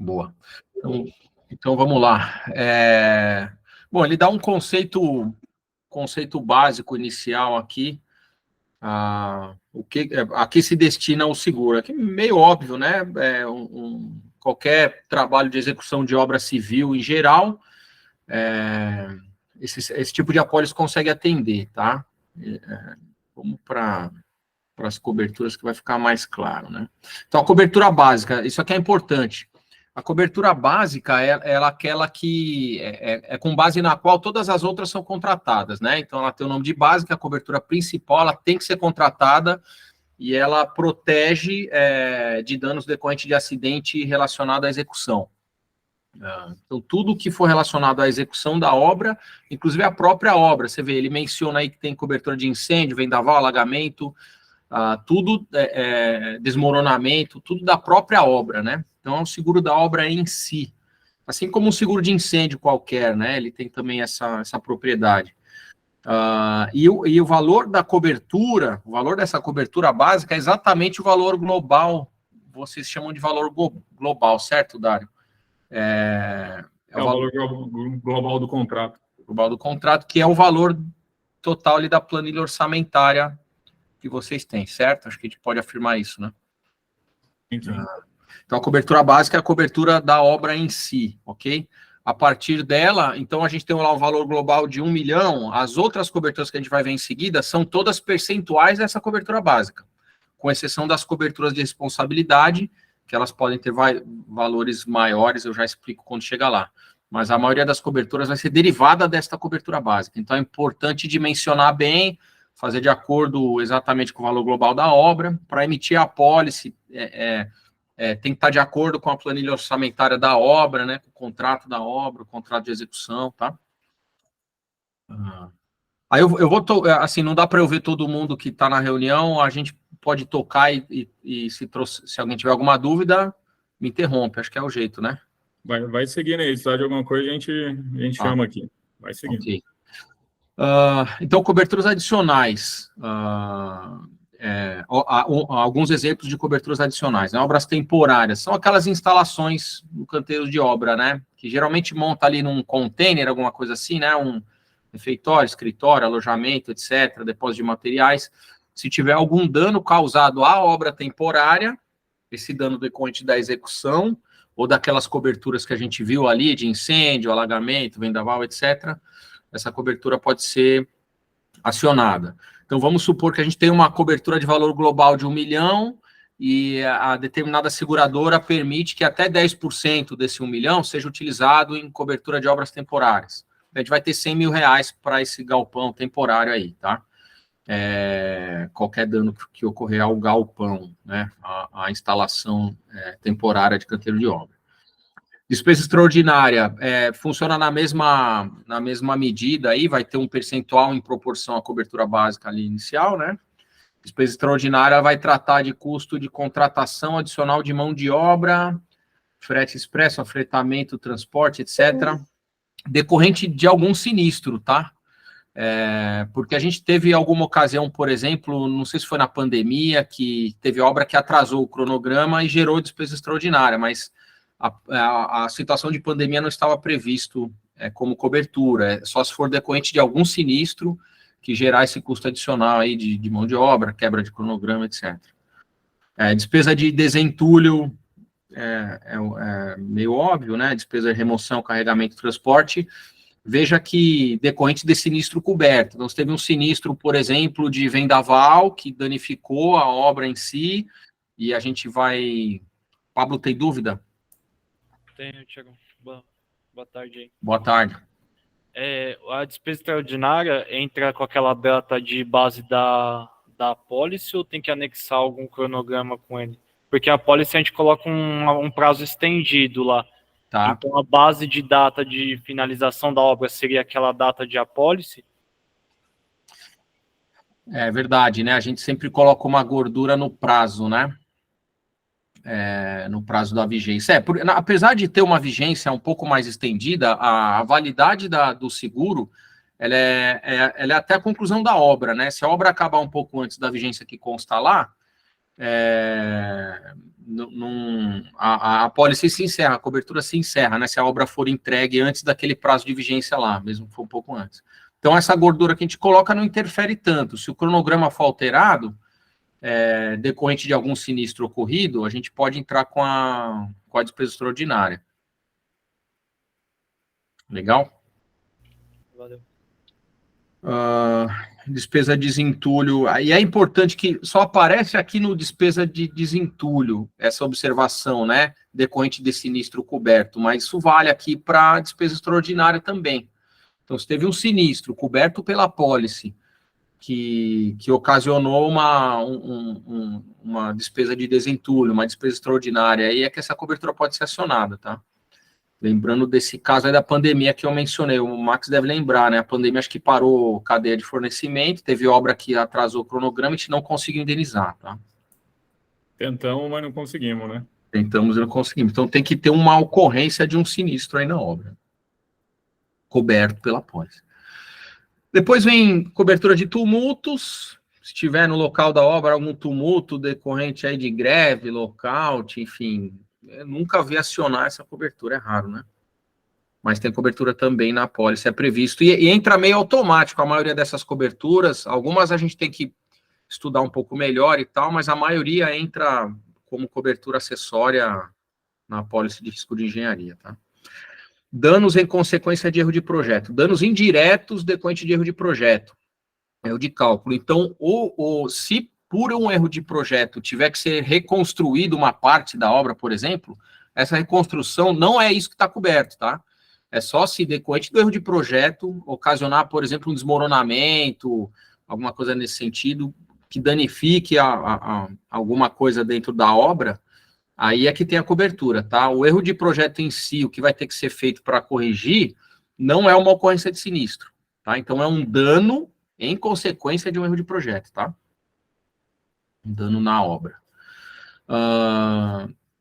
Boa. Então vamos lá. Bom, ele dá um conceito básico inicial aqui, a que se destina o seguro. Aqui meio óbvio, né? Qualquer trabalho de execução de obra civil em geral, esse tipo de apólice consegue atender, tá? Vamos para as coberturas que vai ficar mais claro, né? Então, a cobertura básica, isso aqui é importante. A cobertura básica é aquela que é com base na qual todas as outras são contratadas, né? Então, ela tem o nome de básica, a cobertura principal, ela tem que ser contratada e ela protege de danos decorrentes de acidente relacionado à execução. Então, tudo que for relacionado à execução da obra, inclusive a própria obra, você vê, ele menciona aí que tem cobertura de incêndio, vendaval, alagamento, tudo desmoronamento, tudo da própria obra, né? Então, é o seguro da obra em si. Assim como um seguro de incêndio qualquer, né? Ele tem também essa propriedade. E o valor da cobertura, o valor dessa cobertura básica é exatamente o valor global. Vocês chamam de valor global, certo, Dário? É o valor global do contrato. Global do contrato, que é o valor total ali da planilha orçamentária que vocês têm, certo? Acho que a gente pode afirmar isso, né? Sim. Então, a cobertura básica é a cobertura da obra em si, ok? A partir dela, então, a gente tem lá um valor global de 1 milhão, as outras coberturas que a gente vai ver em seguida são todas percentuais dessa cobertura básica, com exceção das coberturas de responsabilidade, que elas podem ter valores maiores, eu já explico quando chegar lá. Mas a maioria das coberturas vai ser derivada desta cobertura básica. Então, é importante dimensionar bem, fazer de acordo exatamente com o valor global da obra. Para emitir a apólice, tem que estar de acordo com a planilha orçamentária da obra, né, com o contrato da obra, o contrato de execução, tá? Aí eu vou, assim, não dá para eu ver todo mundo que está na reunião, a gente pode tocar e se alguém tiver alguma dúvida, me interrompe, acho que é o jeito, né? Vai seguindo aí, se precisar de alguma coisa, a gente chama aqui. Vai seguindo. Okay. Então, coberturas adicionais. Alguns exemplos de coberturas adicionais, né? Obras temporárias, são aquelas instalações no canteiro de obra, né? Que geralmente monta ali num container, alguma coisa assim, né? Um refeitório, escritório, alojamento, etc., depósito de materiais. Se tiver algum dano causado à obra temporária, esse dano decorrente da execução, ou daquelas coberturas que a gente viu ali, de incêndio, alagamento, vendaval, etc., essa cobertura pode ser acionada. Então, vamos supor que a gente tem uma cobertura de valor global de 1 milhão e a determinada seguradora permite que até 10% desse 1 milhão seja utilizado em cobertura de obras temporárias. A gente vai ter 100 mil reais para esse galpão temporário aí, tá? Qualquer dano que ocorrer ao galpão, né? A instalação temporária de canteiro de obra. Despesa extraordinária funciona na mesma medida aí, vai ter um percentual em proporção à cobertura básica ali inicial, né? Despesa extraordinária vai tratar de custo de contratação adicional de mão de obra, frete expresso, afretamento, transporte, etc., decorrente de algum sinistro, tá? Porque a gente teve alguma ocasião, por exemplo, não sei se foi na pandemia, que teve obra que atrasou o cronograma e gerou despesa extraordinária, mas a situação de pandemia não estava previsto como cobertura, só se for decorrente de algum sinistro que gerar esse custo adicional aí de mão de obra, quebra de cronograma, etc. Despesa de desentulho meio óbvio, né? Despesa de remoção, carregamento e transporte. Veja que decorrente de sinistro coberto. Nós teve um sinistro, por exemplo, de vendaval, que danificou a obra em si, e a gente vai... Pablo, tem dúvida? Tenho, Thiago. Boa tarde aí. Boa tarde. A despesa extraordinária entra com aquela data de base da apólice ou tem que anexar algum cronograma com ele? Porque a apólice a gente coloca um prazo estendido lá. Tá. Então, a base de data de finalização da obra seria aquela data de apólice? É verdade, né? A gente sempre coloca uma gordura no prazo, né? No prazo da vigência. Apesar de ter uma vigência um pouco mais estendida, a validade do seguro, ela é até a conclusão da obra, né? Se a obra acabar um pouco antes da vigência que consta lá, a apólice se encerra, a cobertura se encerra, né? Se a obra for entregue antes daquele prazo de vigência lá, mesmo que for um pouco antes. Então, essa gordura que a gente coloca não interfere tanto. Se o cronograma for alterado, decorrente de algum sinistro ocorrido, a gente pode entrar com a despesa extraordinária. Legal? Valeu. Despesa de desentulho. Aí é importante que só aparece aqui no despesa de desentulho essa observação, né? Decorrente de sinistro coberto, mas isso vale aqui para despesa extraordinária também. Então, se teve um sinistro coberto pela apólice que ocasionou uma despesa de desentulho, uma despesa extraordinária, aí é que essa cobertura pode ser acionada, tá? Lembrando desse caso aí da pandemia que eu mencionei, o Max deve lembrar, né? A pandemia acho que parou cadeia de fornecimento, teve obra que atrasou o cronograma e a gente não conseguiu indenizar, tá? Tentamos, mas não conseguimos, né? Tentamos e não conseguimos. Então tem que ter uma ocorrência de um sinistro aí na obra, coberto pela apólice. Depois vem cobertura de tumultos. Se tiver no local da obra algum tumulto decorrente aí de greve, lockout, enfim, eu nunca vi acionar essa cobertura, é raro, né? Mas tem cobertura também na apólice, é previsto. E entra meio automático a maioria dessas coberturas. Algumas a gente tem que estudar um pouco melhor e tal, mas a maioria entra como cobertura acessória na apólice de risco de engenharia, tá? Danos em consequência de erro de projeto. Danos indiretos decorrente de erro de projeto. Erro de cálculo. Então, se por um erro de projeto tiver que ser reconstruído uma parte da obra, por exemplo, essa reconstrução não é isso que está coberto, tá? É só se decorrente do erro de projeto ocasionar, por exemplo, um desmoronamento, alguma coisa nesse sentido, que danifique alguma coisa dentro da obra, aí é que tem a cobertura, tá? O erro de projeto em si, o que vai ter que ser feito para corrigir, não é uma ocorrência de sinistro, tá? Então, é um dano em consequência de um erro de projeto, tá? Um dano na obra.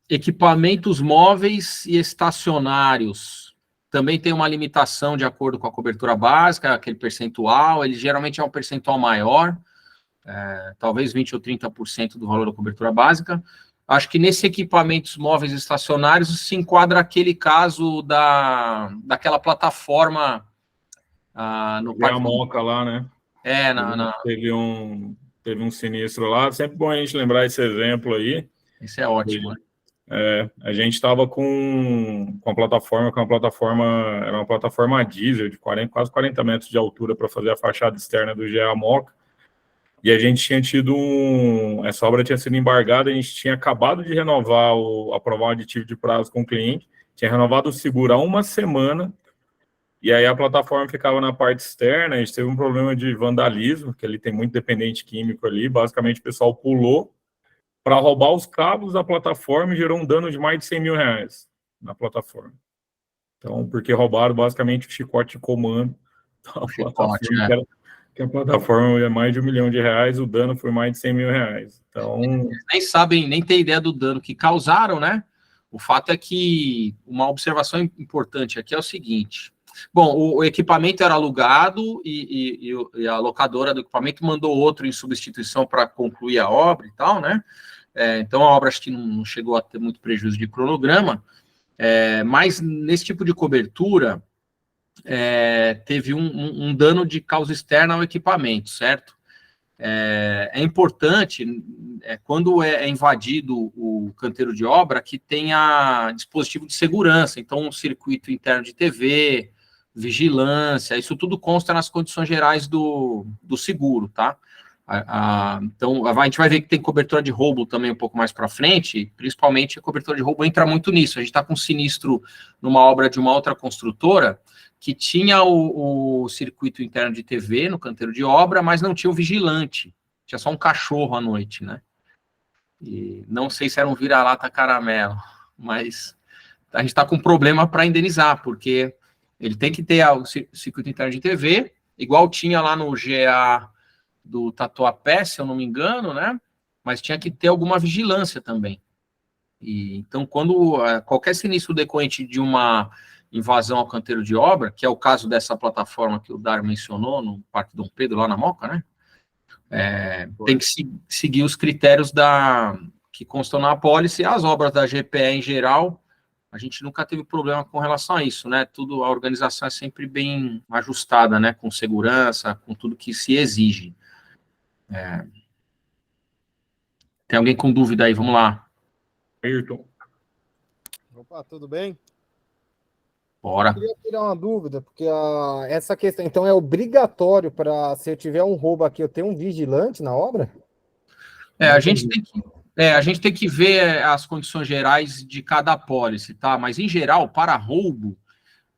Equipamentos móveis e estacionários. Também tem uma limitação de acordo com a cobertura básica, aquele percentual, ele geralmente é um percentual maior, talvez 20% ou 30% do valor da cobertura básica. Acho que nesses equipamentos móveis e estacionários se enquadra aquele caso daquela plataforma no a Moca lá, né? Teve um sinistro lá. Sempre bom a gente lembrar esse exemplo aí. Isso é ótimo, né? A gente estava com a plataforma, era uma plataforma diesel de quase 40 metros de altura para fazer a fachada externa do GA Moca. E a gente tinha tido essa obra tinha sido embargada, a gente tinha acabado de aprovar um aditivo de prazo com o cliente, tinha renovado o seguro há uma semana, e aí a plataforma ficava na parte externa, a gente teve um problema de vandalismo, que ali tem muito dependente químico ali, basicamente o pessoal pulou para roubar os cabos da plataforma e gerou um dano de mais de 100 mil reais na plataforma. Então, porque roubaram basicamente o chicote de comando da plataforma, que a plataforma é mais de R$1 milhão, o dano foi mais de 100 mil reais. Então, eles nem sabem, nem tem ideia do dano que causaram, né? O fato é que uma observação importante aqui é o seguinte: bom, o equipamento era alugado e a locadora do equipamento mandou outro em substituição para concluir a obra e tal, né? Então a obra acho que não chegou a ter muito prejuízo de cronograma, mas nesse tipo de cobertura teve um dano de causa externa ao equipamento, certo? É importante, quando é invadido o canteiro de obra, que tenha dispositivo de segurança, então um circuito interno de TV, vigilância, isso tudo consta nas condições gerais do seguro, tá? Então, a gente vai ver que tem cobertura de roubo também um pouco mais para frente, principalmente a cobertura de roubo entra muito nisso. A gente está com sinistro numa obra de uma outra construtora, que tinha o circuito interno de TV no canteiro de obra, mas não tinha o vigilante, tinha só um cachorro à noite, né? E não sei se era um vira-lata caramelo, mas a gente está com problema para indenizar, porque ele tem que ter o circuito interno de TV, igual tinha lá no GA do Tatuapé, se eu não me engano, né? Mas tinha que ter alguma vigilância também. Então, quando qualquer sinistro decorrente de uma invasão ao canteiro de obra, que é o caso dessa plataforma que o Dário mencionou no Parque Dom Pedro, lá na Moca, né? Tem que seguir os critérios que constam na apólice. As obras da GPE em geral, a gente nunca teve problema com relação a isso, né? Tudo, a organização é sempre bem ajustada, né? Com segurança, com tudo que se exige. Tem alguém com dúvida aí? Vamos lá. Ayrton. Opa, tudo bem? Bora. Eu queria tirar uma dúvida, porque essa questão, então, é obrigatório para, se eu tiver um roubo aqui, eu tenho um vigilante na obra? A gente tem que ver as condições gerais de cada apólice, tá? Mas, em geral, para roubo,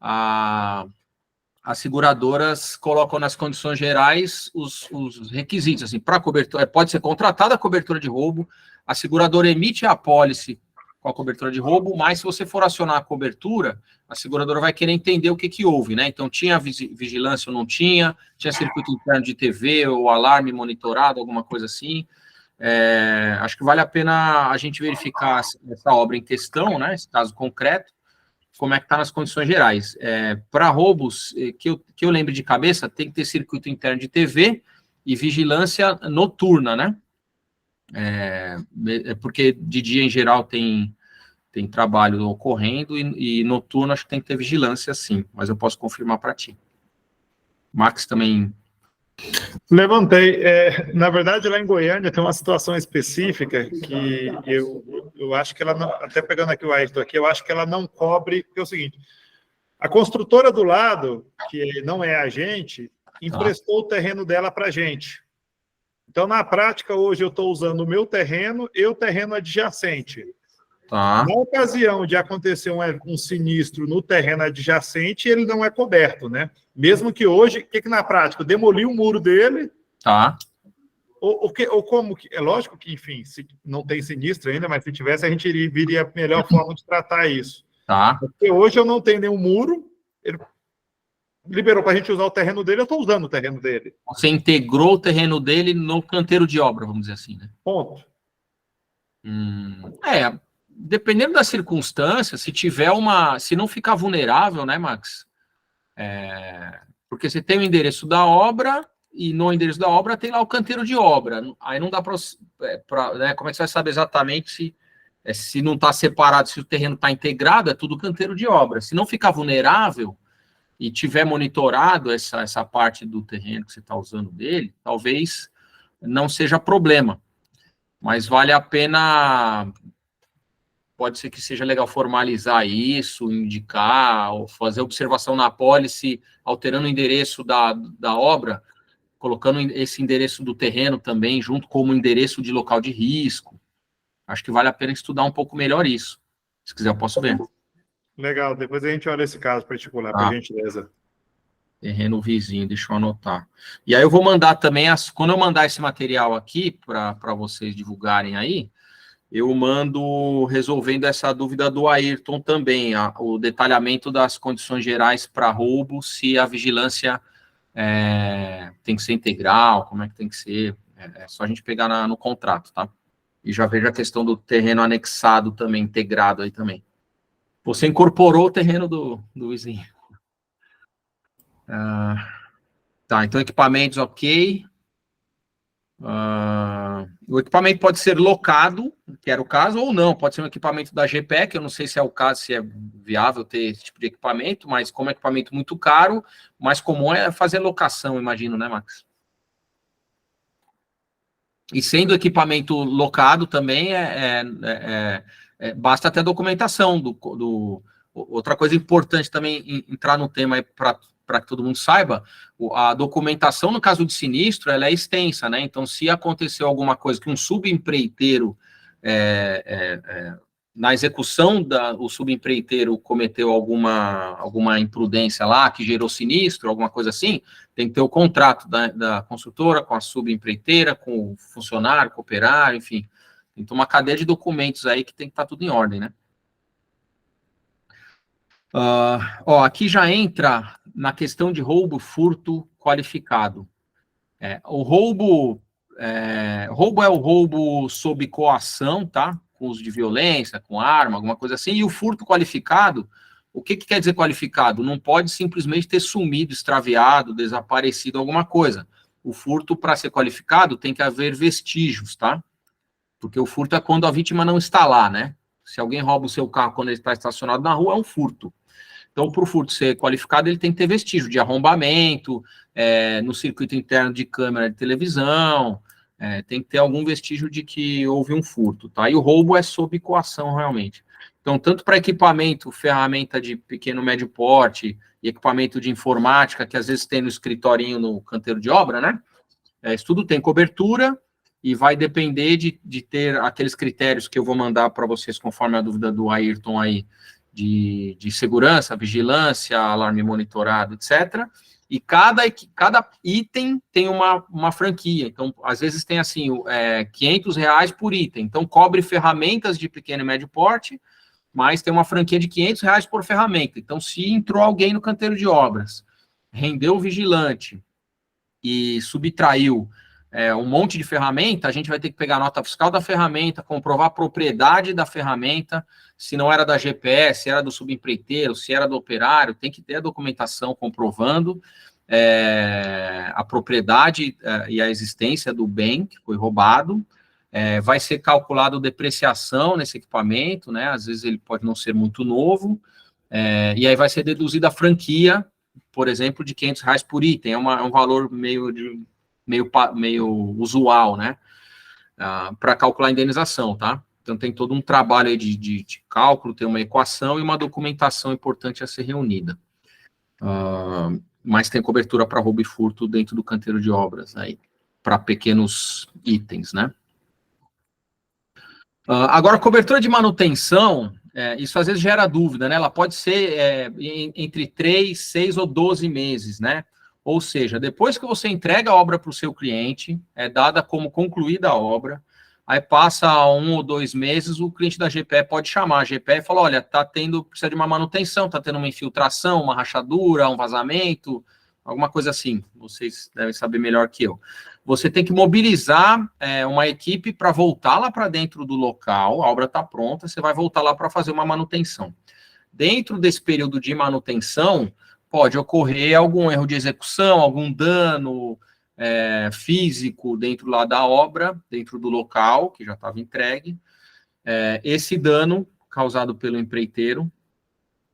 as seguradoras colocam nas condições gerais os requisitos, assim, para cobertura, pode ser contratada a cobertura de roubo, a seguradora emite a apólice com a cobertura de roubo, mas se você for acionar a cobertura, a seguradora vai querer entender o que houve, né? Então, tinha vigilância ou não tinha circuito interno de TV ou alarme monitorado, alguma coisa assim. Acho que vale a pena a gente verificar essa obra em questão, né? Esse caso concreto, como é que está nas condições gerais. Para roubos, que eu lembre de cabeça, tem que ter circuito interno de TV e vigilância noturna, né? Porque de dia, em geral, tem trabalho ocorrendo e noturno acho que tem que ter vigilância, sim, mas eu posso confirmar para ti. Max também... Levantei. Na verdade, lá em Goiânia tem uma situação específica que eu acho que ela não, até pegando aqui o Ayrton aqui, eu acho que ela não cobre, porque é o seguinte, a construtora do lado, que não é a gente, emprestou o terreno dela para a gente. Então, na prática, hoje eu estou usando o meu terreno e o terreno adjacente. Tá. Na ocasião de acontecer um sinistro no terreno adjacente, ele não é coberto, né? Mesmo que hoje, o que na prática? Demoliu o muro dele. Tá. Ou como que... É lógico que, enfim, se não tem sinistro ainda, mas se tivesse, a gente viria a melhor forma de tratar isso. Tá. Porque hoje eu não tenho nenhum muro, ele liberou para a gente usar o terreno dele, eu estou usando o terreno dele. Você integrou o terreno dele no canteiro de obra, vamos dizer assim, né? Ponto. Dependendo da circunstância, se não ficar vulnerável, né, Max? Porque você tem o endereço da obra e no endereço da obra tem lá o canteiro de obra. Aí não dá para, né, como é que você vai saber exatamente se não está separado, se o terreno está integrado, é tudo canteiro de obra. Se não ficar vulnerável e tiver monitorado essa parte do terreno que você está usando dele, talvez não seja problema. Mas vale a pena... Pode ser que seja legal formalizar isso, indicar, ou fazer observação na apólice, alterando o endereço da obra, colocando esse endereço do terreno também, junto com o endereço de local de risco. Acho que vale a pena estudar um pouco melhor isso. Se quiser, eu posso ver. Legal, depois a gente olha esse caso particular, por gentileza. Terreno vizinho, deixa eu anotar. E aí eu vou mandar também, quando eu mandar esse material aqui, para vocês divulgarem aí, eu mando resolvendo essa dúvida do Ayrton também, o detalhamento das condições gerais para roubo, se a vigilância tem que ser integral, como é que tem que ser, é só a gente pegar no contrato, tá? E já vejo a questão do terreno anexado também, integrado aí também. Você incorporou o terreno do vizinho. Tá, então equipamentos, ok. O equipamento pode ser locado, que era o caso, ou não, pode ser um equipamento da GPE, que eu não sei se é o caso, se é viável ter esse tipo de equipamento, mas como é equipamento muito caro, o mais comum é fazer locação, imagino, né, Max? E sendo equipamento locado também, basta até documentação. Outra coisa importante também entrar no tema para que todo mundo saiba, a documentação, no caso de sinistro, ela é extensa, né? Então, se aconteceu alguma coisa que um subempreiteiro, na execução, o subempreiteiro cometeu alguma imprudência lá, que gerou sinistro, alguma coisa assim, tem que ter o contrato da construtora com a subempreiteira, com o funcionário, com o operário, enfim. Tem que ter uma cadeia de documentos aí que tem que estar tudo em ordem, né? Aqui já entra na questão de roubo, furto qualificado. O roubo é o roubo sob coação, tá? Com uso de violência, com arma, alguma coisa assim. E o furto qualificado, o que quer dizer qualificado? Não pode simplesmente ter sumido, extraviado, desaparecido alguma coisa. O furto, para ser qualificado, tem que haver vestígios, tá? Porque o furto é quando a vítima não está lá, né? Se alguém rouba o seu carro quando ele está estacionado na rua, é um furto. Então, para o furto ser qualificado, ele tem que ter vestígio de arrombamento, no circuito interno de câmera de televisão, tem que ter algum vestígio de que houve um furto, tá? E o roubo é sob coação, realmente. Então, tanto para equipamento, ferramenta de pequeno, médio porte, e equipamento de informática, que às vezes tem no escritorinho, no canteiro de obra, né? Isso tudo tem cobertura, e vai depender de ter aqueles critérios que eu vou mandar para vocês, conforme a dúvida do Ayrton aí, de segurança, vigilância, alarme monitorado, etc. E cada item tem uma franquia. Então, às vezes tem assim, R$500 por item. Então, cobre ferramentas de pequeno e médio porte, mas tem uma franquia de R$500 por ferramenta. Então, se entrou alguém no canteiro de obras, rendeu o vigilante e subtraiu um monte de ferramenta, a gente vai ter que pegar a nota fiscal da ferramenta, comprovar a propriedade da ferramenta, se não era da GPS, se era do subempreiteiro, se era do operário, tem que ter a documentação comprovando a propriedade e a existência do bem que foi roubado. Vai ser calculado depreciação nesse equipamento, né? Às vezes ele pode não ser muito novo, e aí vai ser deduzida a franquia, por exemplo, de R$500 por item, é um valor meio usual, né? Para calcular a indenização, tá? Então tem todo um trabalho aí de cálculo, tem uma equação e uma documentação importante a ser reunida. Mas tem cobertura para roubo e furto dentro do canteiro de obras, aí, para pequenos itens, né? Agora, cobertura de manutenção, isso às vezes gera dúvida, né? Ela pode ser entre 3, 6 ou 12 meses, né? Ou seja, depois que você entrega a obra para o seu cliente, é dada como concluída a obra, aí passa 1 ou 2 meses, o cliente da GPE pode chamar a GPE e falar, olha, precisa de uma manutenção, está tendo uma infiltração, uma rachadura, um vazamento, alguma coisa assim, vocês devem saber melhor que eu. Você tem que mobilizar uma equipe para voltar lá para dentro do local, a obra está pronta, você vai voltar lá para fazer uma manutenção. Dentro desse período de manutenção, pode ocorrer algum erro de execução, algum dano físico dentro lá da obra, dentro do local, que já estava entregue. Esse dano causado pelo empreiteiro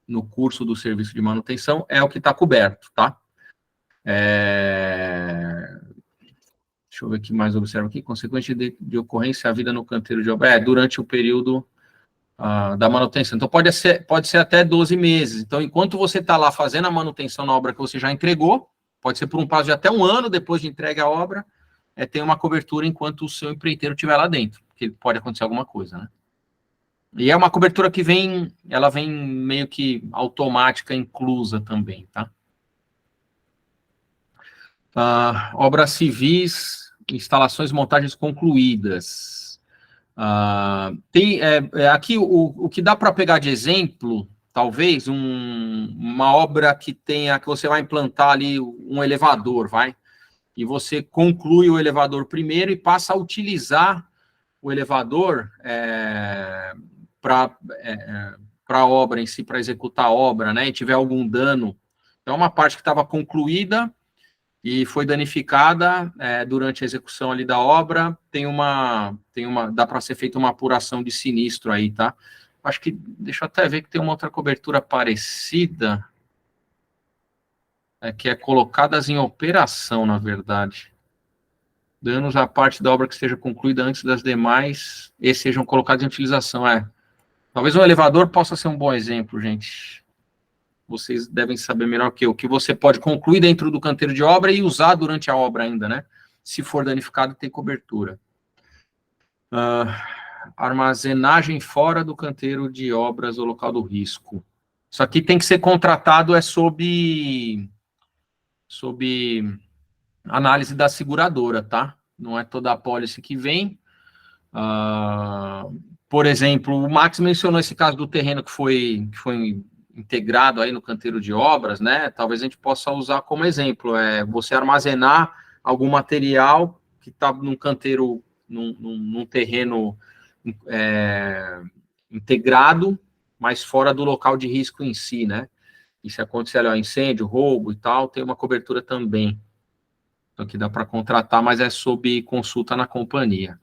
no curso do serviço de manutenção é o que está coberto, tá? Deixa eu ver o que mais observo aqui. Consequência de ocorrência à vida no canteiro de obra. Durante o período da manutenção. Então, pode ser até 12 meses. Então, enquanto você está lá fazendo a manutenção na obra que você já entregou, pode ser por um prazo de até 1 ano depois de entregue a obra, tem uma cobertura enquanto o seu empreiteiro estiver lá dentro, porque pode acontecer alguma coisa, né? E é uma cobertura que vem meio que automática, inclusa também, tá? Obras civis, instalações e montagens concluídas. Aqui o que dá para pegar de exemplo, talvez, uma obra que você vai implantar ali um elevador, e você conclui o elevador primeiro e passa a utilizar o elevador para a obra em si, para executar a obra, né? E tiver algum dano. Então, uma parte que estava concluída e foi danificada durante a execução ali da obra, dá para ser feita uma apuração de sinistro aí, tá? Acho que, deixa eu até ver que tem uma outra cobertura parecida, que é colocadas em operação, na verdade. Danos à parte da obra que esteja concluída antes das demais e sejam colocados em utilização, Talvez um elevador possa ser um bom exemplo, gente. Vocês devem saber melhor que eu, que você pode concluir dentro do canteiro de obra e usar durante a obra ainda, né? Se for danificado, tem cobertura. Armazenagem fora do canteiro de obras ou local do risco. Isso aqui tem que ser contratado sob análise da seguradora, tá? Não é toda a apólice que vem. Por exemplo, o Max mencionou esse caso do terreno que foi integrado aí no canteiro de obras, né? Talvez a gente possa usar como exemplo, você armazenar algum material que está num canteiro, num terreno integrado, mas fora do local de risco em si, né? E se acontecer ali, incêndio, roubo e tal, tem uma cobertura também. Então, que dá para contratar, mas é sob consulta na companhia.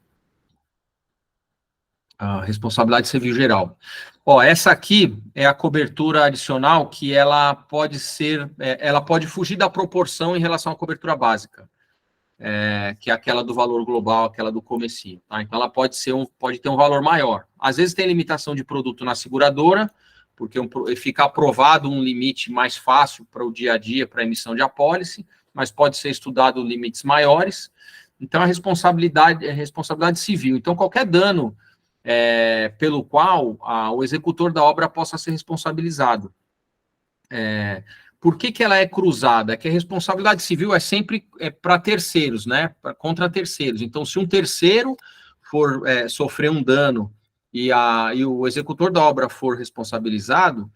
A responsabilidade civil geral. Ó, essa aqui é a cobertura adicional que ela pode ser, ela pode fugir da proporção em relação à cobertura básica, que é aquela do valor global, aquela do comecinho, tá? Então ela pode ter um valor maior. Às vezes tem limitação de produto na seguradora, porque fica aprovado um limite mais fácil para o dia a dia, para a emissão de apólice, mas pode ser estudado limites maiores. Então a responsabilidade é responsabilidade civil. Então qualquer dano pelo qual o executor da obra possa ser responsabilizado. Por que ela é cruzada? É que a responsabilidade civil é sempre para terceiros, né? Contra terceiros. Então, se um terceiro for sofrer um dano e o executor da obra for responsabilizado,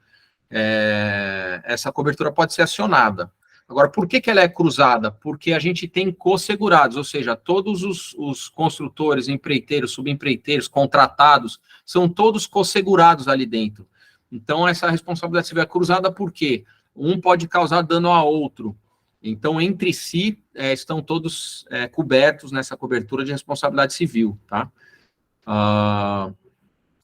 essa cobertura pode ser acionada. Agora, por que ela é cruzada? Porque a gente tem co-segurados, ou seja, todos os construtores, empreiteiros, subempreiteiros, contratados, são todos co-segurados ali dentro. Então, essa responsabilidade civil é cruzada porque um pode causar dano a outro. Então, entre si, estão todos cobertos nessa cobertura de responsabilidade civil, tá?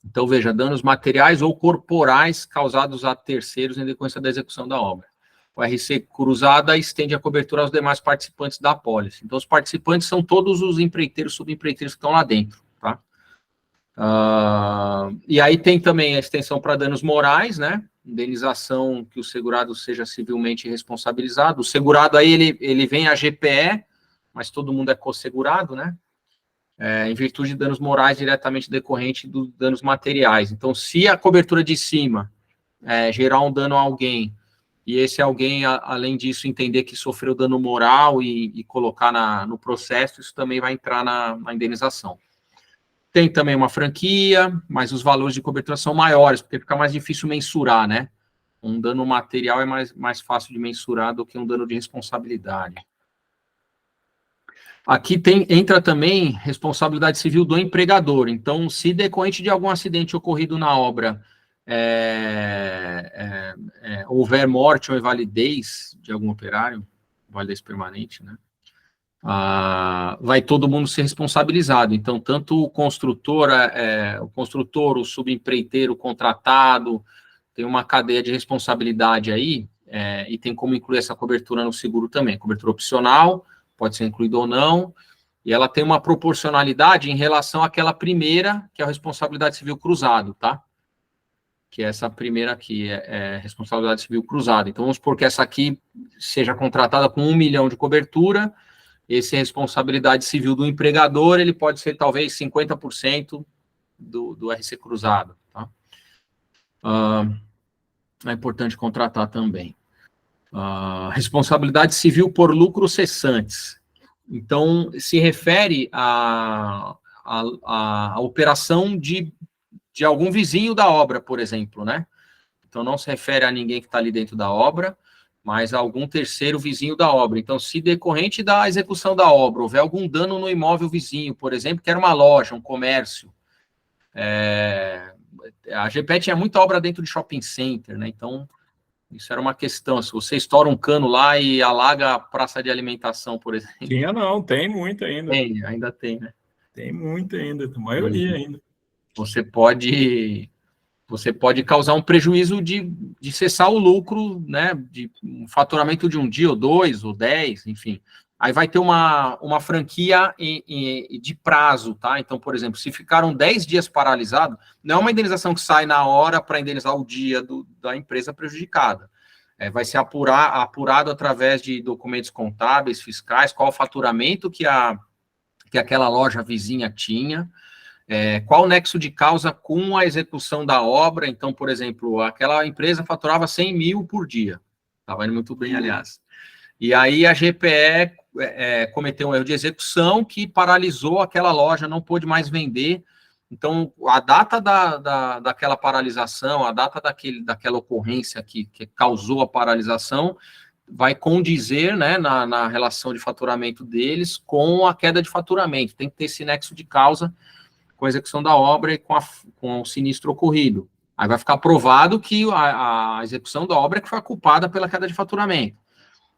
Então, veja, danos materiais ou corporais causados a terceiros em decorrência da execução da obra. O RC cruzada estende a cobertura aos demais participantes da apólice. Então, os participantes são todos os empreiteiros, subempreiteiros que estão lá dentro, tá? E aí tem também a extensão para danos morais, né? Indenização que o segurado seja civilmente responsabilizado. O segurado aí, ele vem a GPE, mas todo mundo é co-segurado, né? Em virtude de danos morais diretamente decorrente dos danos materiais. Então, se a cobertura de cima gerar um dano a alguém, e esse alguém, além disso, entender que sofreu dano moral e colocar no processo, isso também vai entrar na indenização. Tem também uma franquia, mas os valores de cobertura são maiores, porque fica mais difícil mensurar, né? Um dano material é mais fácil de mensurar do que um dano de responsabilidade. Aqui entra também responsabilidade civil do empregador. Então, se decorrente de algum acidente ocorrido na obra, houver morte ou invalidez de algum operário, invalidez permanente, né? Vai todo mundo ser responsabilizado. Então, tanto o construtor, o subempreiteiro, o contratado, tem uma cadeia de responsabilidade aí, e tem como incluir essa cobertura no seguro também. Cobertura opcional, pode ser incluída ou não, e ela tem uma proporcionalidade em relação àquela primeira, que é a responsabilidade civil cruzado, tá? Que é essa primeira aqui, responsabilidade civil cruzada. Então, vamos supor que essa aqui seja contratada com 1 milhão de cobertura, esse responsabilidade civil do empregador, ele pode ser talvez 50% do RC cruzado, tá? É importante contratar também. Responsabilidade civil por lucros cessantes. Então, se refere à operação de algum vizinho da obra, por exemplo, né? Então, não se refere a ninguém que está ali dentro da obra, mas a algum terceiro vizinho da obra. Então, se decorrente da execução da obra houver algum dano no imóvel vizinho, por exemplo, que era uma loja, um comércio, a GPE tinha muita obra dentro de shopping center, né? Então, isso era uma questão. Se você estoura um cano lá e alaga a praça de alimentação, por exemplo. Tinha não, tem muito ainda. Ainda tem, né? Tem muito ainda, a maioria ainda. Você pode causar um prejuízo de cessar o lucro, né? De um faturamento de um dia, ou 2, ou 10, enfim. Aí vai ter uma franquia de prazo, tá? Então, por exemplo, se ficaram 10 dias paralisados, não é uma indenização que sai na hora para indenizar o dia da empresa prejudicada. Vai ser apurado através de documentos contábeis, fiscais, qual o faturamento que aquela loja vizinha tinha, qual o nexo de causa com a execução da obra. Então, por exemplo, aquela empresa faturava 100 mil por dia. Estava indo muito bem, aliás. E aí a GPE cometeu um erro de execução que paralisou aquela loja, não pôde mais vender. Então, a data daquela paralisação, a data daquela ocorrência que causou a paralisação, vai condizer, né, na relação de faturamento deles com a queda de faturamento. Tem que ter esse nexo de causa com a execução da obra e com o sinistro ocorrido. Aí vai ficar provado que a execução da obra é que foi a culpada pela queda de faturamento.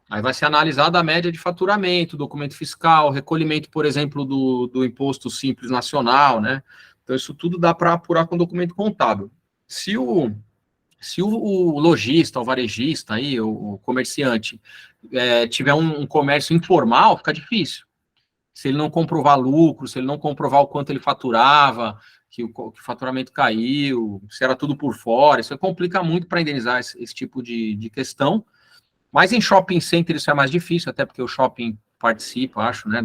Aí vai ser analisada a média de faturamento, documento fiscal, recolhimento, por exemplo, do imposto simples nacional, né? Então, isso tudo dá para apurar com documento contábil. Se o lojista, o varejista, aí, o comerciante, tiver um comércio informal, fica difícil. Se ele não comprovar lucro, se ele não comprovar o quanto ele faturava, que o faturamento caiu, se era tudo por fora, isso complica muito para indenizar esse tipo de questão. Mas em shopping center isso é mais difícil, até porque o shopping participa, acho, né?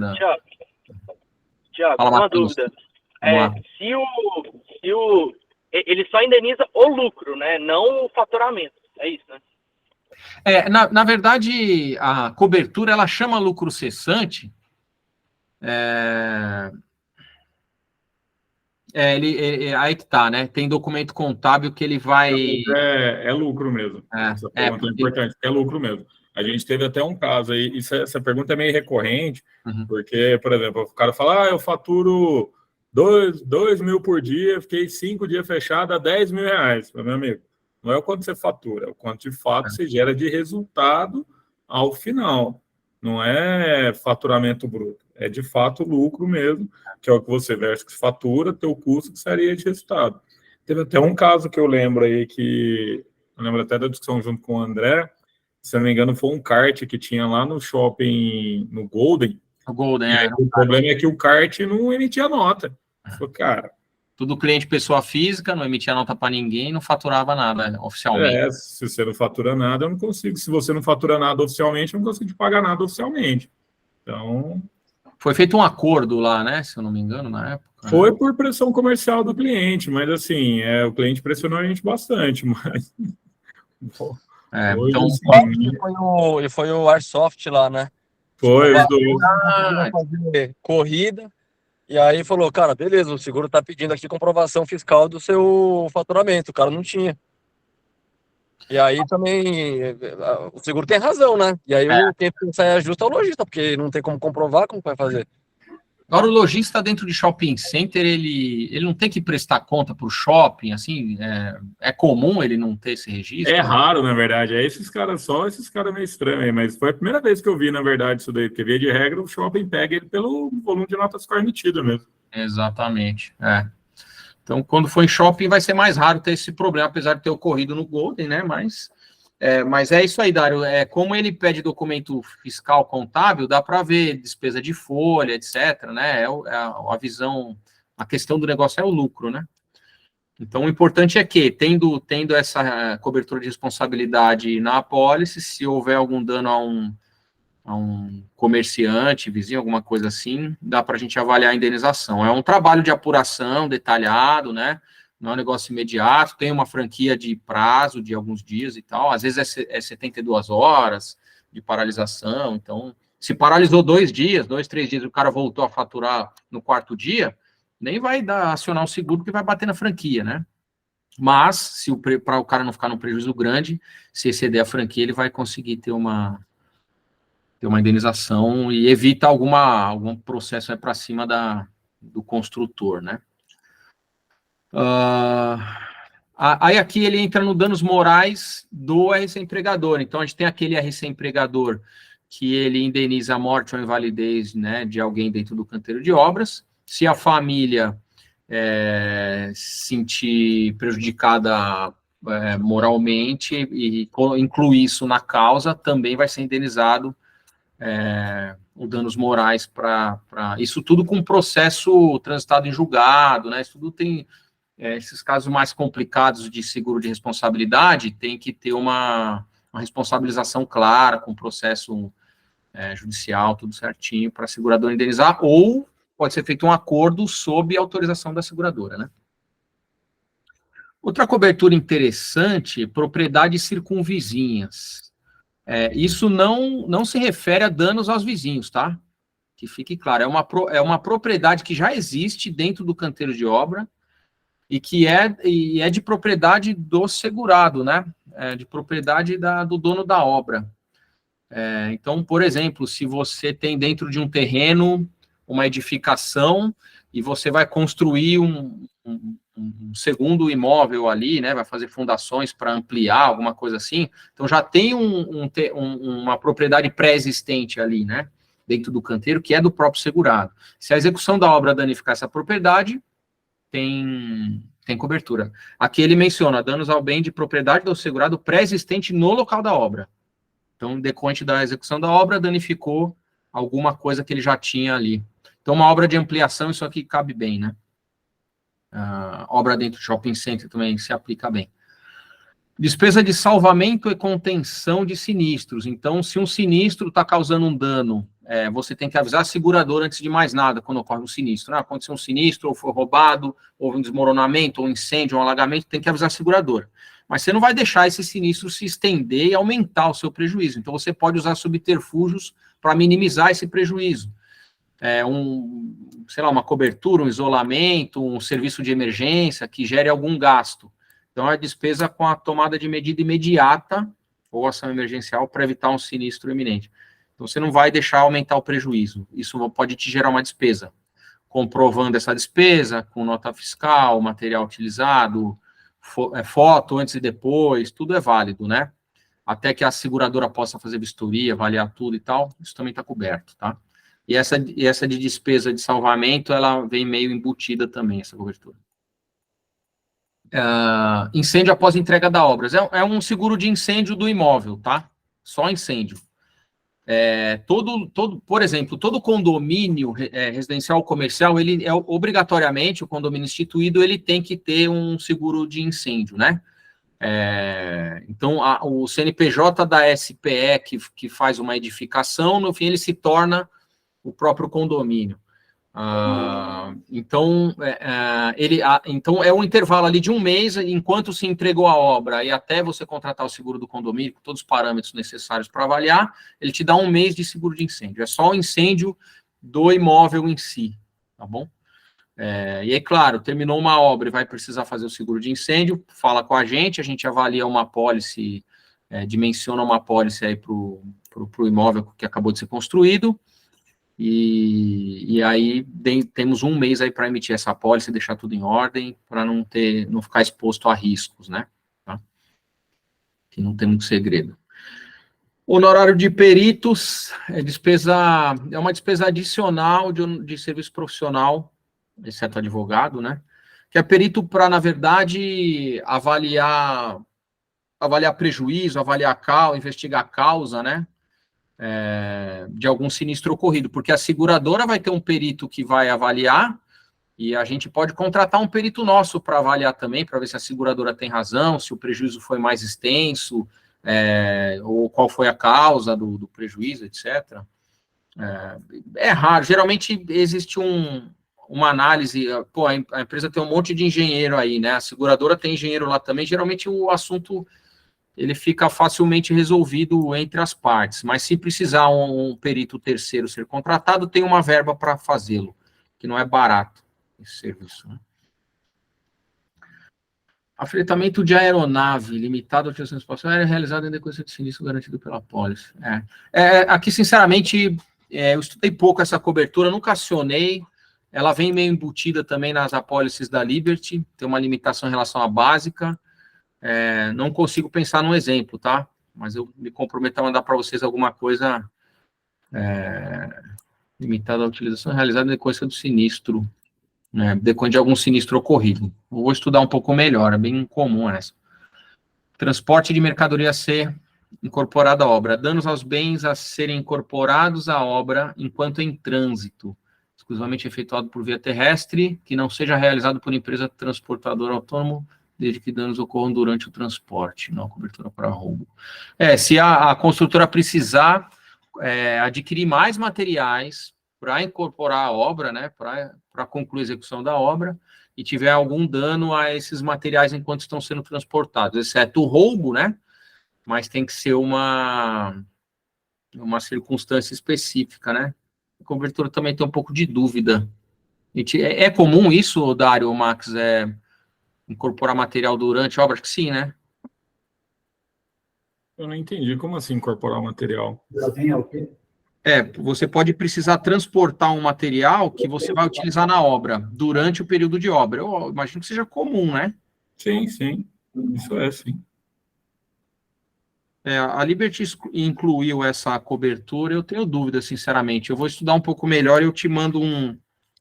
Tiago, Fala, uma Matheus. dúvida. Vamos lá. Ele só indeniza o lucro, né? Não o faturamento. É isso, né? Na verdade, a cobertura, ela chama lucro cessante. Aí que tá, né? Tem documento contábil que ele vai... É lucro mesmo. Essa pergunta é importante, é lucro mesmo. A gente teve até um caso aí, essa pergunta é meio recorrente, porque, por exemplo, o cara fala, eu faturo 2 mil por dia, fiquei 5 dias fechado a 10 mil reais. Meu amigo, não é o quanto você fatura, é o quanto de fato você gera de resultado ao final. Não é faturamento bruto, é de fato lucro mesmo, que é o que você versa que fatura, teu custo que seria de resultado. Teve até um caso que eu lembro aí, eu lembro até da discussão junto com o André, se não me engano foi um kart que tinha lá no shopping, no Golden. O Golden, O problema é que o kart não emitia nota. Falei, cara... Tudo cliente pessoa física, não emitia nota para ninguém, não faturava nada oficialmente. Se você não fatura nada, eu não consigo. Se você não fatura nada oficialmente, eu não consigo te pagar nada oficialmente. Então... Foi feito um acordo lá, né? Se eu não me engano, na época. Foi por pressão comercial do cliente, mas assim, o cliente pressionou a gente bastante, mas... Então... E foi o Airsoft lá, né? Foi, os dois. Fazer corrida. E aí falou, cara, beleza, o seguro tá pedindo aqui comprovação fiscal do seu faturamento. O cara não tinha. E aí também, o seguro tem razão, né? E aí quem sai justo é o lojista, porque não tem como comprovar, como vai fazer? Agora, o lojista dentro de shopping center, ele não tem que prestar conta para o shopping, assim, é comum ele não ter esse registro? É raro, na verdade, esses caras meio estranhos aí, mas foi a primeira vez que eu vi, na verdade, isso daí, porque via de regra o shopping pega ele pelo volume de notas emitidas mesmo. Exatamente, Então, quando for em shopping, vai ser mais raro ter esse problema, apesar de ter ocorrido no Golden, né, mas é isso aí, Dário, como ele pede documento fiscal contábil, dá para ver despesa de folha, etc, né, a visão, a questão do negócio é o lucro, né. Então, o importante é que, tendo essa cobertura de responsabilidade na apólice, se houver algum dano a um comerciante, vizinho, alguma coisa assim, dá para a gente avaliar a indenização. É um trabalho de apuração detalhado, né, não é um negócio imediato, tem uma franquia de prazo de alguns dias e tal, às vezes é 72 horas de paralisação, então, se paralisou 2 dias, 2, 3 dias, o cara voltou a faturar no 4º dia, nem vai acionar o seguro, porque vai bater na franquia, né? Mas, para o cara não ficar num prejuízo grande, se exceder a franquia, ele vai conseguir ter uma indenização e evita algum processo para cima do construtor, né? Aí aqui ele entra no danos morais do RC Empregador. Então, a gente tem aquele RC Empregador que ele indeniza a morte ou invalidez, né, de alguém dentro do canteiro de obras. Se a família se sentir prejudicada moralmente e incluir isso na causa, também vai ser indenizado os danos morais para isso tudo com processo transitado em julgado, né? Isso tudo tem... esses casos mais complicados de seguro de responsabilidade tem que ter uma responsabilização clara, com processo judicial, tudo certinho, para a seguradora indenizar, ou pode ser feito um acordo sob autorização da seguradora, né? Outra cobertura interessante, propriedades circunvizinhas. Isso não se refere a danos aos vizinhos, tá? Que fique claro, é uma propriedade que já existe dentro do canteiro de obra, e que é de propriedade do segurado, né? De propriedade do dono da obra. Então, por exemplo, se você tem dentro de um terreno uma edificação e você vai construir um segundo imóvel ali, né? Vai fazer fundações para ampliar, alguma coisa assim. Então, já tem uma propriedade pré-existente ali, né? Dentro do canteiro, que é do próprio segurado. Se a execução da obra danificar essa propriedade, tem cobertura. Aqui ele menciona danos ao bem de propriedade do segurado pré-existente no local da obra. Então, decorrente da execução da obra, danificou alguma coisa que ele já tinha ali. Então, uma obra de ampliação, isso aqui cabe bem, né? Obra dentro do shopping center também se aplica bem. Despesa de salvamento e contenção de sinistros. Então, se um sinistro está causando um dano, você tem que avisar a seguradora antes de mais nada, quando ocorre um sinistro. Aconteceu um sinistro, ou foi roubado, houve um desmoronamento, ou um incêndio, ou um alagamento, tem que avisar a seguradora. Mas você não vai deixar esse sinistro se estender e aumentar o seu prejuízo. Então, você pode usar subterfúgios para minimizar esse prejuízo. Sei lá, uma cobertura, um isolamento, um serviço de emergência que gere algum gasto. Então, a despesa com a tomada de medida imediata ou ação emergencial para evitar um sinistro iminente. Então, você não vai deixar aumentar o prejuízo. Isso pode te gerar uma despesa. Comprovando essa despesa, com nota fiscal, material utilizado, foto antes e depois, tudo é válido, né? Até que a seguradora possa fazer vistoria, avaliar tudo e tal, isso também está coberto, tá? E essa de despesa de salvamento, ela vem meio embutida também, essa cobertura. Incêndio após entrega da obra. É um seguro de incêndio do imóvel, tá? Só incêndio. Por exemplo, todo condomínio residencial ou comercial, ele obrigatoriamente, o condomínio instituído, ele tem que ter um seguro de incêndio, né? Então, o CNPJ da SPE, que faz uma edificação, no fim, ele se torna o próprio condomínio. Então, é um intervalo ali de um mês, enquanto se entregou a obra, e até você contratar o seguro do condomínio, com todos os parâmetros necessários para avaliar, ele te dá um mês de seguro de incêndio. É só o incêndio do imóvel em si, tá bom? E aí, claro, terminou uma obra e vai precisar fazer o seguro de incêndio, fala com a gente avalia uma apólice, dimensiona uma apólice aí para o imóvel que acabou de ser construído, e aí temos um mês aí para emitir essa apólice e deixar tudo em ordem, para não ficar exposto a riscos, né? Tá? Que não tem muito segredo. Honorário de peritos é uma despesa adicional de serviço profissional, exceto advogado, né? Que é perito para, na verdade, avaliar prejuízo, investigar a causa, né? De algum sinistro ocorrido, porque a seguradora vai ter um perito que vai avaliar, e a gente pode contratar um perito nosso para avaliar também, para ver se a seguradora tem razão, se o prejuízo foi mais extenso, ou qual foi a causa do prejuízo, etc. É raro, geralmente existe uma análise, a empresa tem um monte de engenheiro aí, né? A seguradora tem engenheiro lá também, geralmente o assunto ele fica facilmente resolvido entre as partes, mas se precisar um perito terceiro ser contratado, tem uma verba para fazê-lo, que não é barato esse serviço, né? Afretamento de aeronave limitado à utilização espacial é realizado em decorrência de sinistro garantido pela apólice. Aqui, sinceramente, eu estudei pouco essa cobertura, nunca acionei, ela vem meio embutida também nas apólices da Liberty, tem uma limitação em relação à básica. Não consigo pensar num exemplo, tá? Mas eu me comprometo a mandar para vocês alguma coisa limitada à utilização realizada em decorrência do sinistro, né? Decorrente de algum sinistro ocorrido. Eu vou estudar um pouco melhor, é bem comum essa. Transporte de mercadoria a ser incorporada à obra. Danos aos bens a serem incorporados à obra enquanto em trânsito, exclusivamente efetuado por via terrestre, que não seja realizado por empresa transportadora autônomo, desde que danos ocorram durante o transporte, não cobertura para roubo. Se a construtora precisar adquirir mais materiais para incorporar a obra, né, para concluir a execução da obra, e tiver algum dano a esses materiais enquanto estão sendo transportados, exceto o roubo, né, mas tem que ser uma circunstância específica, né. A cobertura também tem um pouco de dúvida. É comum isso, Dário ou Max, incorporar material durante a obra? Acho que sim, né? Eu não entendi. Como assim incorporar o material? Você pode precisar transportar um material que você vai utilizar na obra, durante o período de obra. Eu imagino que seja comum, né? Sim. Isso sim. A Liberty incluiu essa cobertura, eu tenho dúvida, sinceramente. Eu vou estudar um pouco melhor e eu te mando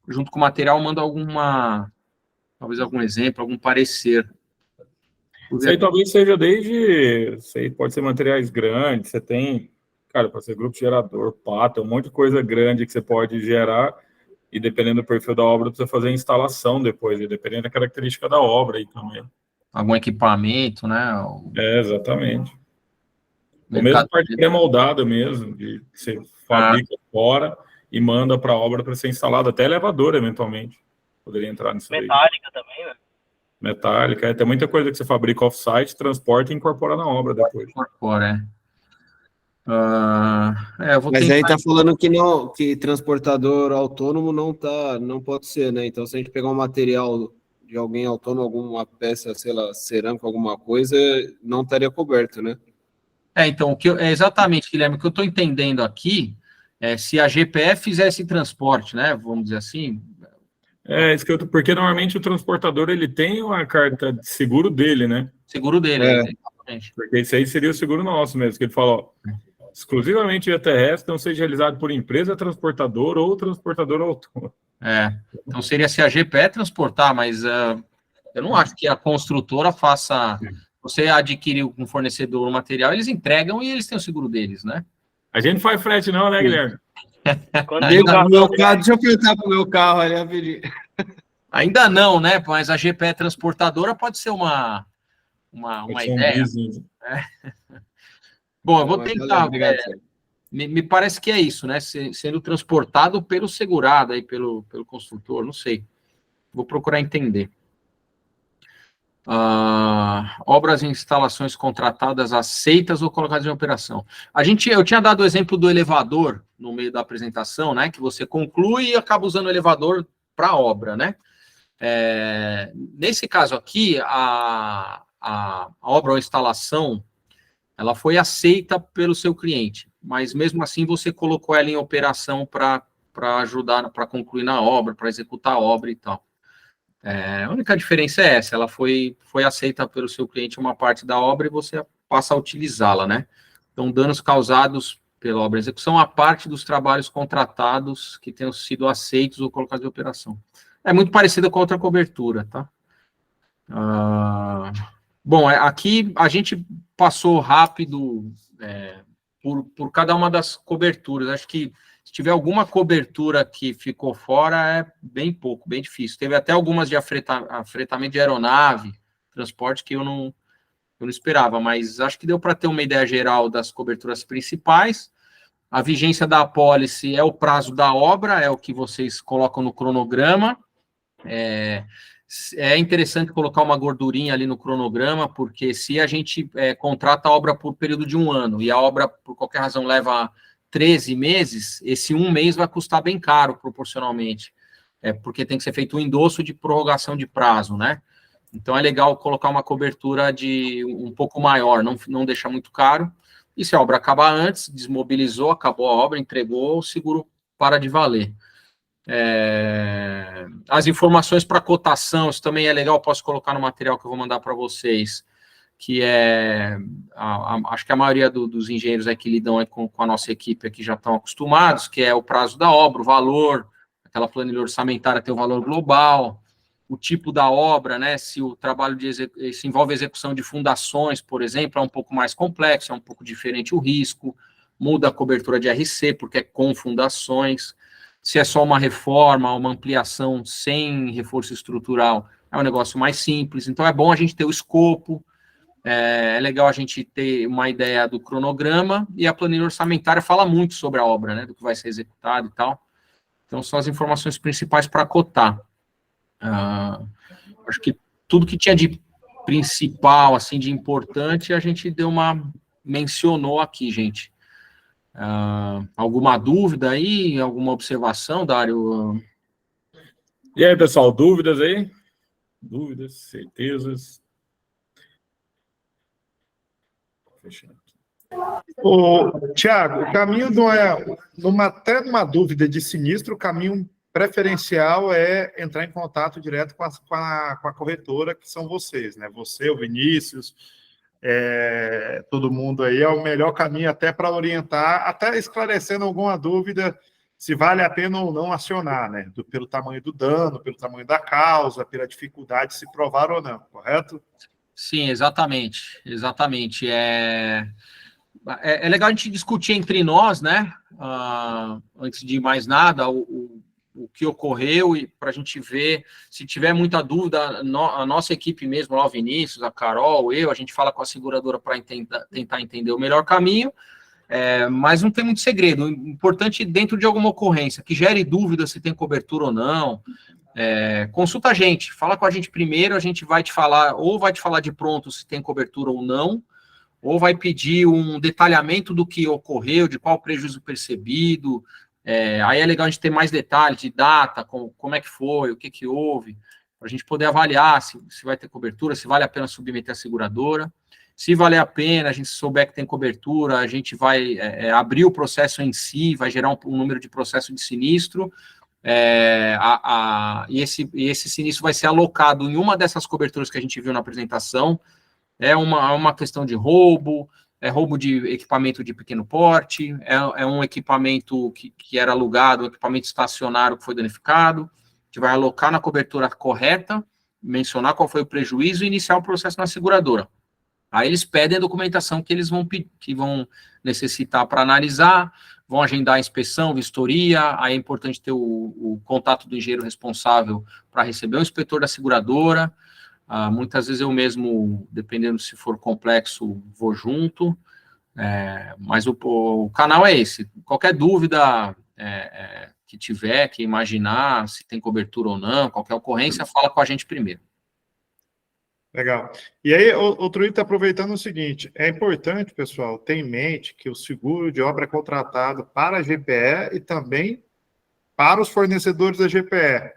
junto com o material, mando talvez algum exemplo, algum parecer. Isso aí talvez seja desde, sei, pode ser materiais grandes, você tem, cara, pode ser grupo gerador, pata, um monte de coisa grande que você pode gerar, e dependendo do perfil da obra, precisa fazer a instalação depois, e dependendo da característica da obra aí também. Algum equipamento, né? Exatamente. Ou mesmo Mercado parte pré-moldada mesmo, que você fabrica fora e manda para a obra para ser instalada, até elevador, eventualmente. Poderia entrar nisso aí. Metálica também, né? Metálica, tem muita coisa que você fabrica off-site, transporta e incorpora na obra depois. Incorpora, eu vou Mas tentar... aí tá falando que não, que transportador autônomo não pode ser, né? Então, se a gente pegar um material de alguém autônomo, alguma peça, sei lá, cerâmica, alguma coisa, não estaria coberto, né? Então, exatamente, Guilherme, o que eu estou entendendo aqui é se a GPE fizesse transporte, né? Vamos dizer assim. Isso que porque normalmente o transportador ele tem uma carta de seguro dele, né? Seguro dele, exatamente. Porque isso aí seria o seguro nosso mesmo, que ele falou, exclusivamente via terrestre, não seja realizado por empresa transportadora ou transportador autônomo. Então seria se a GPE transportar, mas eu não acho que a construtora faça... Você adquiriu com um fornecedor o material, eles entregam e eles têm o seguro deles, né? A gente não faz frete não, né, Guilherme? Deixa eu perguntar pro meu carro ali, rapidinho. Ainda não, né? Mas a GPE transportadora pode ser uma ideia. Bom, eu vou tentar. Me parece que é isso, né? Sendo transportado pelo segurado, aí, pelo construtor, não sei. Vou procurar entender. Obras e instalações contratadas aceitas ou colocadas em operação. Eu tinha dado o exemplo do elevador no meio da apresentação, né? Que você conclui e acaba usando o elevador para a obra, né? Nesse caso aqui, a obra ou instalação, ela foi aceita pelo seu cliente, mas mesmo assim você colocou ela em operação para ajudar, para concluir na obra, para executar a obra e tal. A única diferença é essa, ela foi aceita pelo seu cliente uma parte da obra e você passa a utilizá-la, né? Então, danos causados pela obra em execução, a parte dos trabalhos contratados que tenham sido aceitos ou colocados em operação. É muito parecida com a outra cobertura, tá? Bom, aqui a gente passou rápido por cada uma das coberturas. Acho que se tiver alguma cobertura que ficou fora, é bem pouco, bem difícil. Teve até algumas de afretamento de aeronave, transporte, que eu não esperava, mas acho que deu para ter uma ideia geral das coberturas principais. A vigência da apólice é o prazo da obra, é o que vocês colocam no cronograma. É interessante colocar uma gordurinha ali no cronograma, porque se a gente contrata a obra por período de 1 ano, e a obra, por qualquer razão, leva 13 meses, esse 1 mês vai custar bem caro, proporcionalmente, porque tem que ser feito um endosso de prorrogação de prazo, né? Então, é legal colocar uma cobertura de um pouco maior, não deixar muito caro, e se a obra acabar antes, desmobilizou, acabou a obra, entregou, o seguro para de valer. As informações para cotação, isso também é legal, posso colocar no material que eu vou mandar para vocês, que acho que a maioria dos engenheiros que lidam com a nossa equipe aqui já estão acostumados, que é o prazo da obra, o valor, aquela planilha orçamentária tem o valor global, o tipo da obra, né, se o trabalho se envolve execução de fundações, por exemplo, é um pouco mais complexo, é um pouco diferente o risco, muda a cobertura de RC, porque é com fundações. Se é só uma reforma, uma ampliação sem reforço estrutural, é um negócio mais simples. Então, é bom a gente ter o escopo, é legal a gente ter uma ideia do cronograma, e a planilha orçamentária fala muito sobre a obra, né, do que vai ser executado e tal. Então, são as informações principais para cotar. Acho que tudo que tinha de principal, assim, de importante, a gente mencionou aqui, gente. Alguma dúvida aí? Alguma observação, Dário? E aí, pessoal, dúvidas aí? Dúvidas, certezas? Fechando. Tiago, o caminho não é... até numa dúvida de sinistro, o caminho preferencial é entrar em contato direto com a corretora, que são vocês, né? Você, o Vinícius... todo mundo aí, é o melhor caminho até para orientar, até esclarecendo alguma dúvida, se vale a pena ou não acionar, né? Pelo tamanho do dano, pelo tamanho da causa, pela dificuldade de se provar ou não, correto? Sim, exatamente. Exatamente. É legal a gente discutir entre nós, né? Antes de mais nada, o que ocorreu e para a gente ver, se tiver muita dúvida, a nossa equipe mesmo, lá o Vinícius, a Carol, a gente fala com a seguradora para tentar entender o melhor caminho, mas não tem muito segredo. O importante, dentro de alguma ocorrência que gere dúvida se tem cobertura ou não, consulta a gente, fala com a gente primeiro, a gente vai te falar, ou vai te falar de pronto se tem cobertura ou não, ou vai pedir um detalhamento do que ocorreu, de qual prejuízo percebido. Aí é legal a gente ter mais detalhes de data, como é que foi, o que houve, para a gente poder avaliar se vai ter cobertura, se vale a pena submeter a seguradora. Se valer a pena, a gente souber que tem cobertura, a gente vai abrir o processo em si, vai gerar um número de processo de sinistro, e esse sinistro vai ser alocado em uma dessas coberturas que a gente viu na apresentação. É uma questão de roubo, roubo de equipamento de pequeno porte, um equipamento que era alugado, um equipamento estacionário que foi danificado. A gente vai alocar na cobertura correta, mencionar qual foi o prejuízo e iniciar o processo na seguradora. Aí eles pedem a documentação que eles vão necessitar para analisar, vão agendar a inspeção, vistoria. Aí é importante ter o contato do engenheiro responsável para receber o inspetor da seguradora. Muitas vezes eu mesmo, dependendo se for complexo, vou junto, mas o canal é esse. Qualquer dúvida que tiver, que imaginar se tem cobertura ou não, qualquer ocorrência, fala com a gente primeiro. Legal. E aí, outro item, aproveitando o seguinte, é importante, pessoal, ter em mente que o seguro de obra é contratado para a GPE e também para os fornecedores da GPE.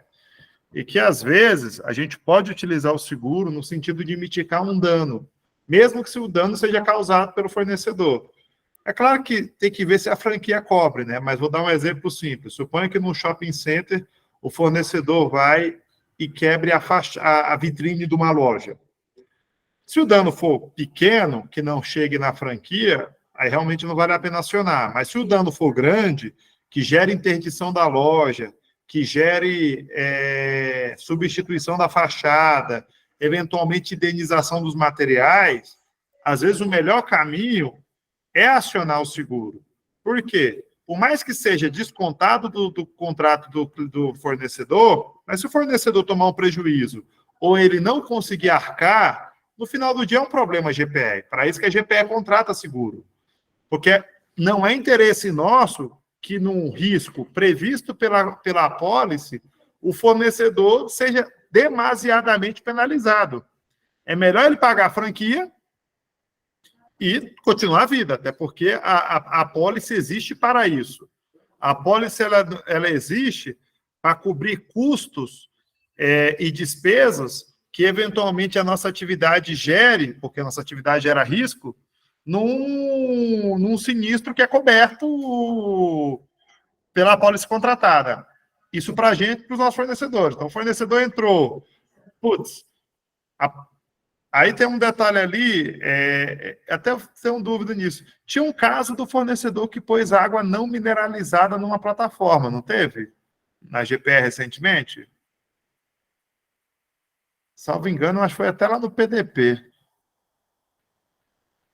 E que, às vezes, a gente pode utilizar o seguro no sentido de mitigar um dano, mesmo que o dano seja causado pelo fornecedor. É claro que tem que ver se a franquia cobre, né? Mas vou dar um exemplo simples. Suponha que no shopping center o fornecedor vai e quebre a vitrine de uma loja. Se o dano for pequeno, que não chegue na franquia, aí realmente não vale a pena acionar. Mas se o dano for grande, que gere interdição da loja, que gere substituição da fachada, eventualmente indenização dos materiais, às vezes o melhor caminho é acionar o seguro. Por quê? Por mais que seja descontado do contrato do fornecedor, mas se o fornecedor tomar um prejuízo ou ele não conseguir arcar, no final do dia é um problema GPE. Para isso que a GPE contrata seguro. Porque não é interesse nosso que num risco previsto pela apólice, o fornecedor seja demasiadamente penalizado. É melhor ele pagar a franquia e continuar a vida, até porque a apólice existe para isso. A apólice ela existe para cobrir custos e despesas que eventualmente a nossa atividade gere, porque a nossa atividade gera risco, num sinistro que é coberto pela apólice contratada. Isso para a gente, para os nossos fornecedores. Então, o fornecedor entrou, aí tem um detalhe ali, até tenho dúvida nisso. Tinha um caso do fornecedor que pôs água não mineralizada numa plataforma, não teve? Na GPE recentemente? Salvo engano, acho que foi até lá no PDP.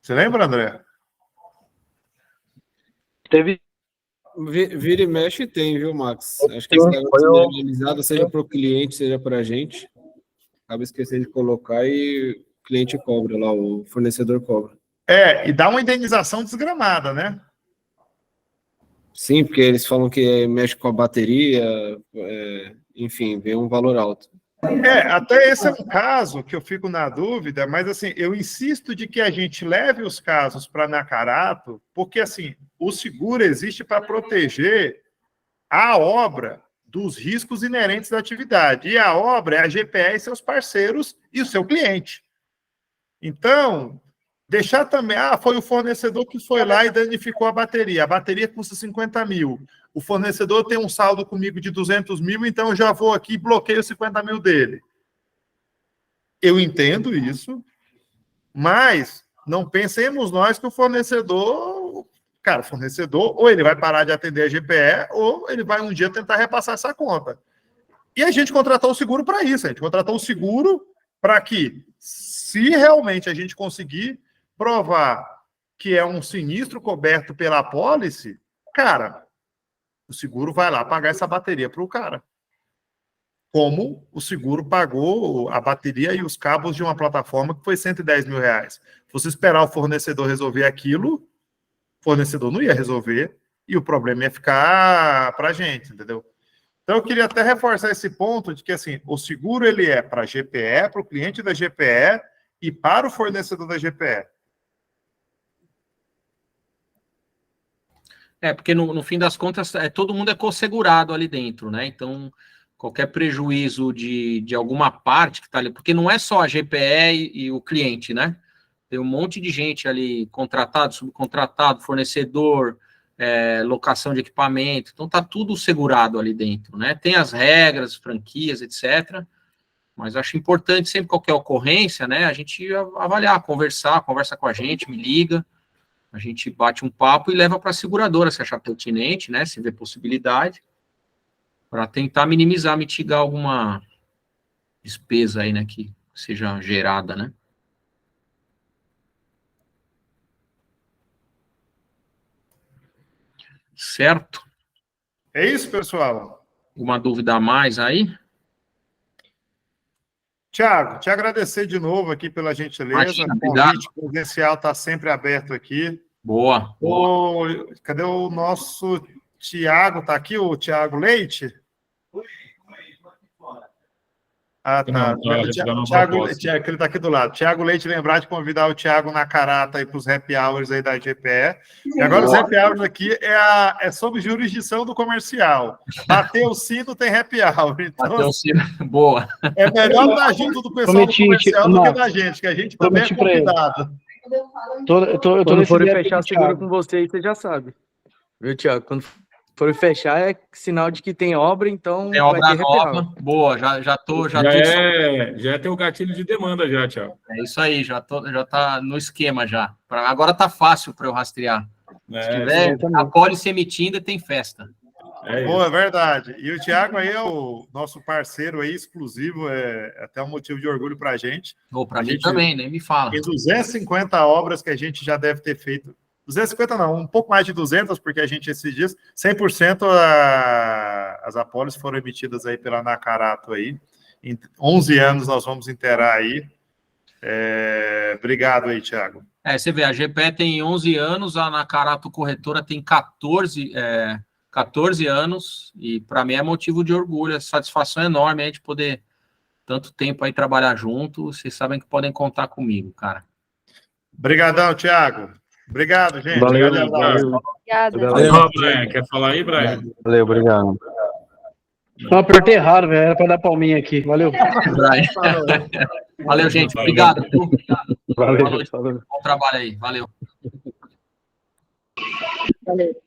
Você lembra, André? Teve. Vira e mexe tem, viu, Max? Acho que esse negócio mineralizado, seja para o cliente, seja para a gente, acaba esquecendo de colocar e o cliente cobra lá, o fornecedor cobra. E dá uma indenização desgramada, né? Sim, porque eles falam que mexe com a bateria, enfim, vem um valor alto. Até esse é um caso que eu fico na dúvida, mas assim, eu insisto de que a gente leve os casos para Nakarato, porque assim, o seguro existe para proteger a obra dos riscos inerentes da atividade. E a obra é a GPE e seus parceiros e o seu cliente. Então, deixar também, foi o fornecedor que foi lá e danificou a bateria. A bateria custa 50 mil. O fornecedor tem um saldo comigo de 200 mil, então eu já vou aqui e bloqueio 50 mil dele. Eu entendo isso, mas não pensemos nós que o fornecedor cara, o fornecedor, ou ele vai parar de atender a GPE, ou ele vai um dia tentar repassar essa conta. E a gente contratou o seguro para isso, a gente contratou o seguro para que, se realmente a gente conseguir provar que é um sinistro coberto pela apólice, cara, o seguro vai lá pagar essa bateria para o cara. Como o seguro pagou a bateria e os cabos de uma plataforma que foi R$110 mil. Se você esperar o fornecedor resolver aquilo, o fornecedor não ia resolver e o problema ia ficar para a gente, entendeu? Então, eu queria até reforçar esse ponto de que, assim, o seguro ele é para a GPE, para o cliente da GPE e para o fornecedor da GPE. Porque no fim das contas, todo mundo é co-segurado ali dentro, né? Então, qualquer prejuízo de alguma parte que está ali, porque não é só a GPE e o cliente, né? Tem um monte de gente ali, contratado, subcontratado, fornecedor, locação de equipamento, então tá tudo segurado ali dentro, né? Tem as regras, franquias, etc. Mas acho importante sempre qualquer ocorrência, né? A gente avaliar, conversa com a gente, me liga, a gente bate um papo e leva para a seguradora, se achar pertinente, né? Se vê possibilidade, para tentar minimizar, mitigar alguma despesa aí, né? Que seja gerada, né? Certo? É isso, pessoal. Alguma dúvida a mais aí? Tiago, te agradecer de novo aqui pela gentileza. Imagina, O convite presencial está sempre aberto aqui. Boa. Cadê o nosso Tiago? Está aqui o Tiago Leite? Ah, tá. Tiago, ele está aqui do lado. Tiago Leite, lembrar de convidar o Tiago Nakarato aí para os happy hours aí da GPE. E agora os happy hours aqui é sob jurisdição do comercial. Bateu o sino, tem happy hour. Então, Bateu o sino. Boa. É melhor estar junto do pessoal do comercial do que da gente, que a gente também é convidado. Quando for fechar seguro com você, aí você já sabe. Viu, Thiago? Quando for fechar, é sinal de que tem obra, então tem obra nova. Boa, já é ter o gatilho de demanda já, Thiago. É isso aí, já tá no esquema já. Agora tá fácil para eu rastrear. Se tiver a pólice emitindo, tem festa. Boa, é verdade. E o Thiago aí é o nosso parceiro aí, exclusivo, é até um motivo de orgulho para a gente. Para mim também, nem me fala. Tem 250 obras que a gente já deve ter feito. 250 não, um pouco mais de 200, porque a gente esses dias, 100% as apólices foram emitidas aí pela Nakarato aí. Em 11 anos nós vamos inteirar aí. Obrigado aí, Thiago. Você vê, a GPE tem 11 anos, a Nakarato Corretora tem 14 anos, e para mim é motivo de orgulho, satisfação enorme aí de poder tanto tempo aí trabalhar junto. Vocês sabem que podem contar comigo, cara. Obrigadão, Thiago. Obrigado, gente. Valeu. Obrigado. Brian, quer falar aí, Brian? Valeu, obrigado. Não, apertei errado, velho. Era para dar palminha aqui. Valeu. Valeu, gente. Obrigado. Valeu. Bom trabalho aí. Valeu. Valeu.